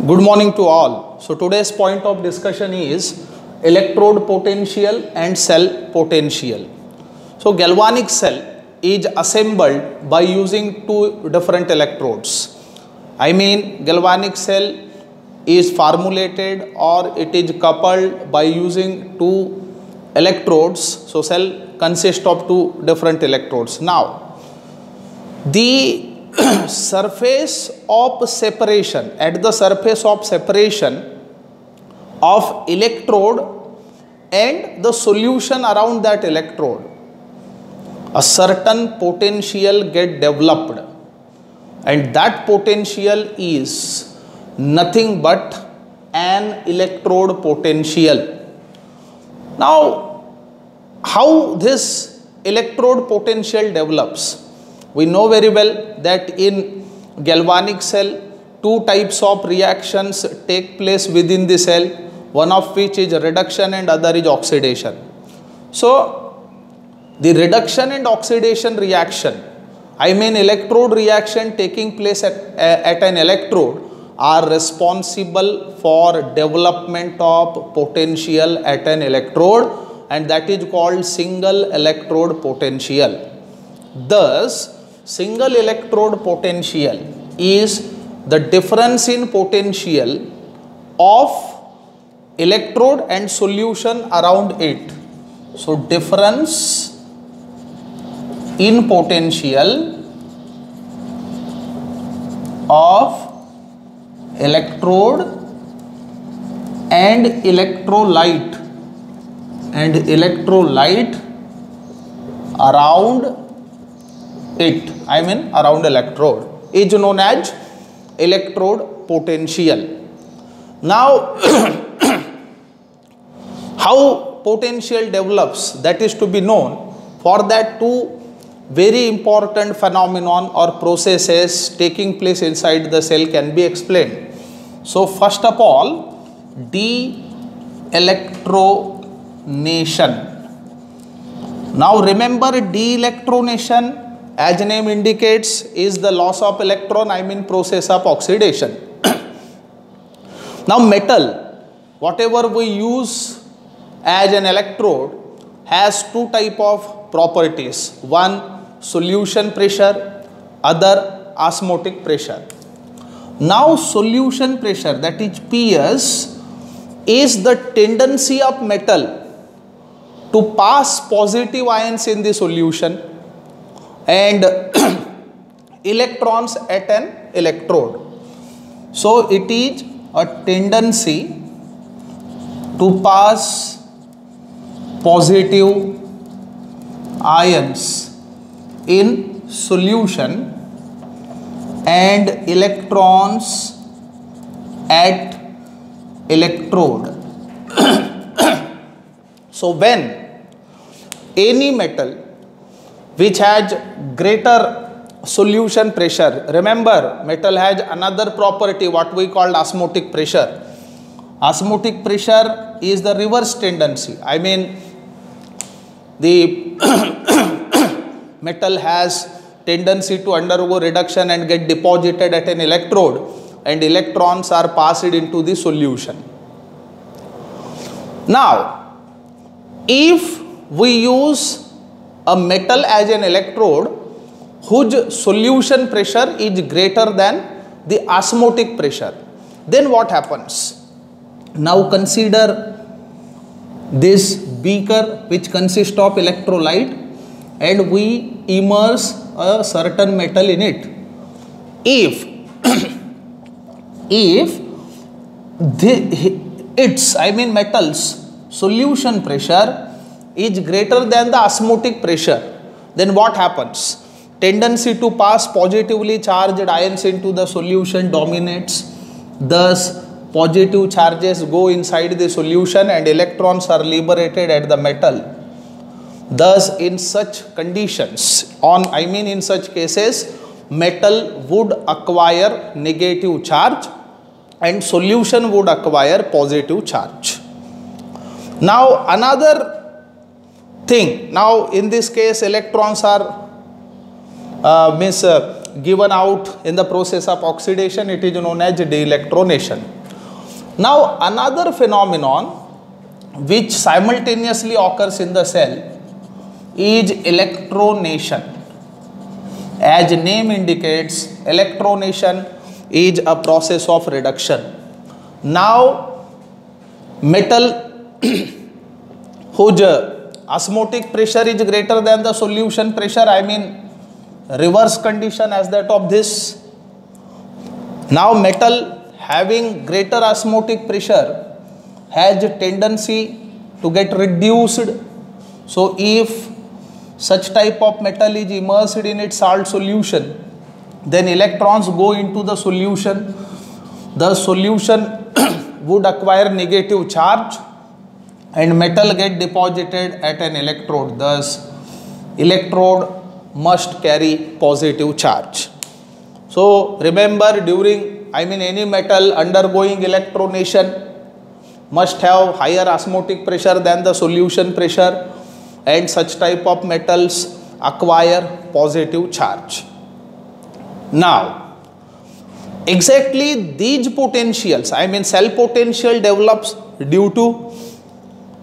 Good morning to all. So today's point of discussion is electrode potential and cell potential. So galvanic cell is assembled by using two different electrodes. I mean galvanic cell is formulated or it is coupled by using two electrodes. So cell consists of two different electrodes. Now the surface of separation, at the surface of separation of electrode and the solution around that electrode, a certain potential get developed, and that potential is nothing but an electrode potential. Now how this electrode potential develops? We know very well that in galvanic cell, two types of reactions take place within the cell, one of which is reduction and other is oxidation. So the reduction and oxidation reaction, I mean electrode reaction taking place at an electrode, are responsible for development of potential at an electrode, and that is called single electrode potential. Thus single electrode potential is the difference in potential of electrode and solution around it. So difference in potential of electrode and electrolyte around it, I mean around electrode, is known as electrode potential. Now how potential develops, that is to be known. For that, two very important phenomenon or processes taking place inside the cell can be explained. So first of all, de-electronation. Now remember, de-electronation, as name indicates, is the loss of electron, I mean process of oxidation. Now metal, whatever we use as an electrode, has two type of properties. One, solution pressure, other osmotic pressure. Now solution pressure, that is PS, is the tendency of metal to pass positive ions in the solution and electrons at an electrode. So it is a tendency to pass positive ions in solution and electrons at electrode. So when any metal which has greater solution pressure, remember metal has another property what we call osmotic pressure. Osmotic pressure is the reverse tendency, I mean the metal has tendency to undergo reduction and get deposited at an electrode, and electrons are passed into the solution. Now if we use a metal as an electrode whose solution pressure is greater than the osmotic pressure, then what happens? Now consider this beaker which consists of electrolyte, and we immerse a certain metal in it. If metal's solution pressure is greater than the osmotic pressure, then what happens? Tendency to pass positively charged ions into the solution dominates. Thus positive charges go inside the solution and electrons are liberated at the metal. Thus in such conditions, in such cases, metal would acquire negative charge and solution would acquire positive charge. Now another thing, now in this case electrons are given out in the process of oxidation, it is known as de-electronation. Now another phenomenon which simultaneously occurs in the cell is electronation. As name indicates, electronation is a process of reduction. Now metal whose osmotic pressure is greater than the solution pressure, I mean reverse condition as that of this. Now metal having greater osmotic pressure has a tendency to get reduced. So if such type of metal is immersed in its salt solution, then electrons go into the solution. The solution would acquire negative charge and metal get deposited at an electrode. Thus electrode must carry positive charge. So remember, any metal undergoing electronation must have higher osmotic pressure than the solution pressure, and such type of metals acquire positive charge. Now exactly these potentials, cell potential develops due to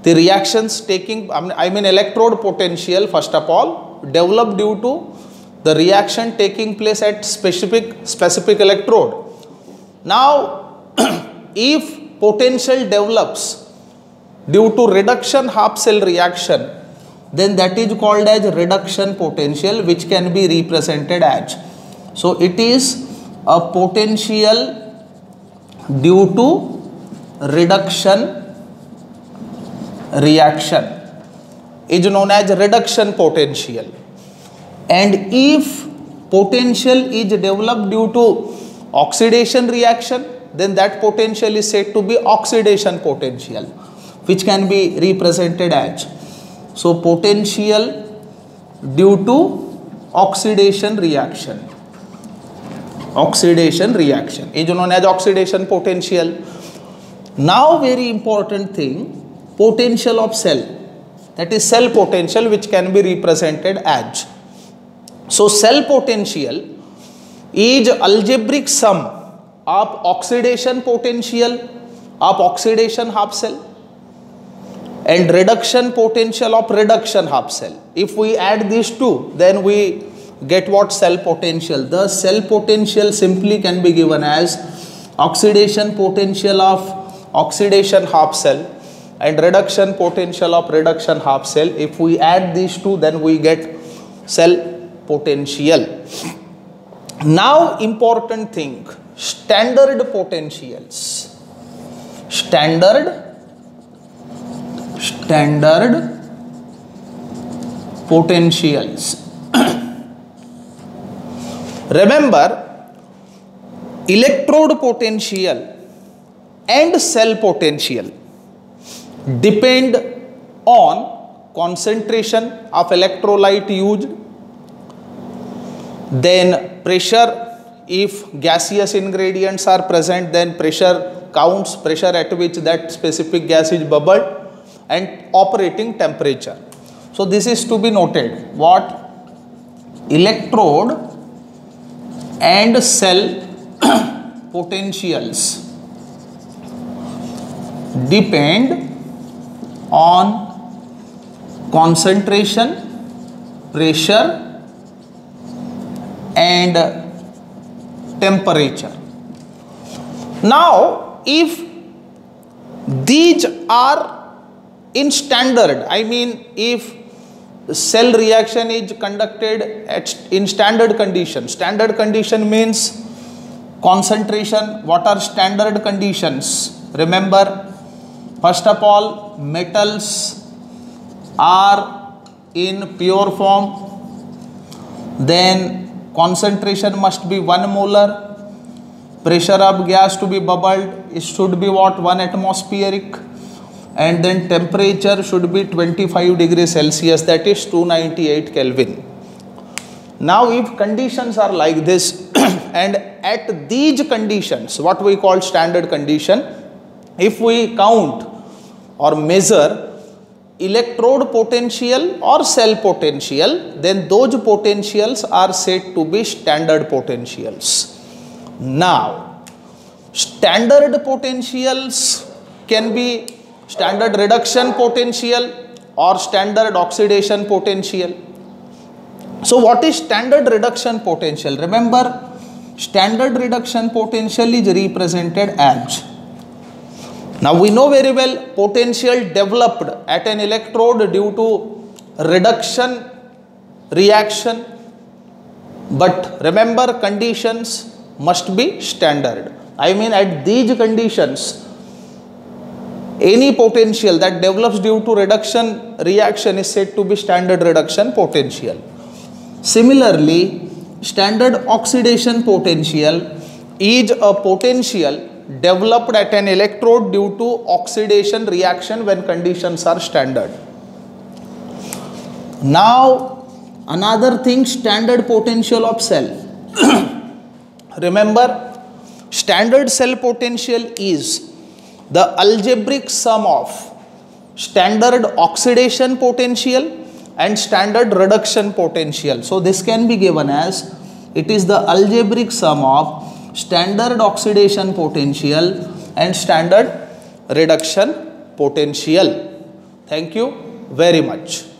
the reactions taking, electrode potential first of all develop due to the reaction taking place at specific electrode. Now if potential develops due to reduction half cell reaction, then that is called as reduction potential, which can be represented as. So it is a potential due to reduction reaction is known as reduction potential. And if potential is developed due to oxidation reaction, then that potential is said to be oxidation potential, which can be represented as. So potential due to oxidation reaction is known as oxidation potential. Now very important thing, potential of cell, that is cell potential, which can be represented as. So cell potential is algebraic sum of oxidation potential of oxidation half cell and reduction potential of reduction half cell. If we add these two, then we get what? Cell potential. The cell potential simply can be given as oxidation potential of oxidation half cell and reduction potential of reduction half cell. If we add these two, then we get cell potential. Now important thing, standard potentials. Standard potentials. Remember, electrode potential and cell potential depend on concentration of electrolyte used, then pressure. If gaseous ingredients are present, then pressure counts, pressure at which that specific gas is bubbled, and operating temperature. So this is to be noted, what? Electrode and cell potentials depend on concentration, pressure and temperature. Now if these are in standard, if cell reaction is conducted in standard condition. Standard condition means concentration. What are standard conditions? Remember, first of all, metals are in pure form, then concentration must be 1 molar, pressure of gas to be bubbled, it should be what? 1 atmospheric, and then temperature should be 25 degrees Celsius, that is 298 Kelvin. Now if conditions are like this and at these conditions, what we call standard condition, if we count or measure electrode potential or cell potential, then those potentials are said to be standard potentials. Now Standard potentials can be standard reduction potential or standard oxidation potential. So what is standard reduction potential? Remember, standard reduction potential is represented as, now we know very well, potential developed at an electrode due to reduction reaction, but remember, conditions must be standard. I mean, at these conditions, any potential that develops due to reduction reaction is said to be standard reduction potential. Similarly, standard oxidation potential is a potential developed at an electrode due to oxidation reaction when conditions are standard. Now, another thing, standard potential of cell. Remember, standard cell potential is the algebraic sum of standard oxidation potential and standard reduction potential. So this can be given as, it is the algebraic sum of standard oxidation potential and standard reduction potential. Thank you very much.